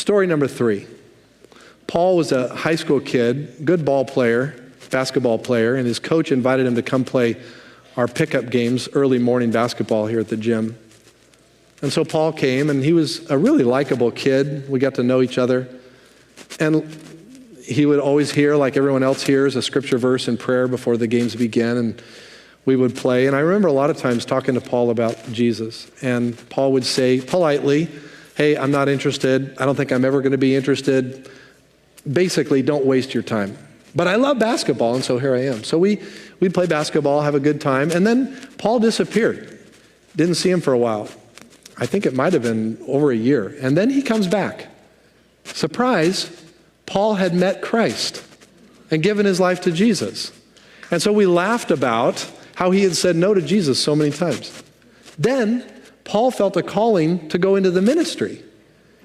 Story number 3. Paul was a high school kid, good ball player, basketball player, and his coach invited him to come play our pickup games, early morning basketball here at the gym. And so Paul came, and he was a really likable kid. We got to know each other. And he would always hear, like everyone else hears, a scripture verse in prayer before the games began, and we would play. And I remember a lot of times talking to Paul about Jesus. And Paul would say politely, hey, I'm not interested. I don't think I'm ever going to be interested. Basically, don't waste your time. But I love basketball, and so here I am. So we'd play basketball, have a good time, and then Paul disappeared. Didn't see him for a while. I think it might have been over a year. And then he comes back. Surprise, Paul had met Christ and given his life to Jesus. And so we laughed about how he had said no to Jesus so many times. Then Paul felt a calling to go into the ministry.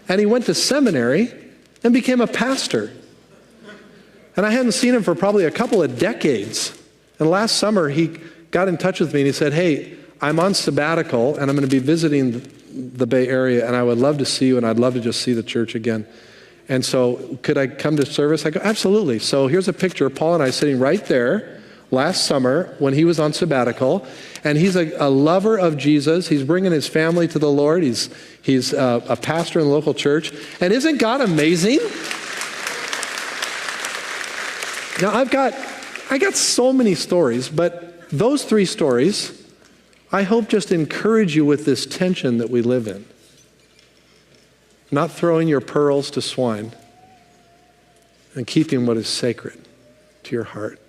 And he went to seminary and became a pastor. And I hadn't seen him for probably a couple of decades. And last summer, he got in touch with me and he said, hey, I'm on sabbatical and I'm going to be visiting the Bay Area and I would love to see you and I'd love to just see the church again. And so could I come to service? I go, absolutely. So here's a picture of Paul and I sitting right there last summer when he was on sabbatical. And he's a lover of Jesus. He's bringing his family to the Lord. He's a pastor in the local church. And isn't God amazing? Now I got so many stories, but those 3 stories, I hope just encourage you with this tension that we live in. Not throwing your pearls to swine and keeping what is sacred to your heart.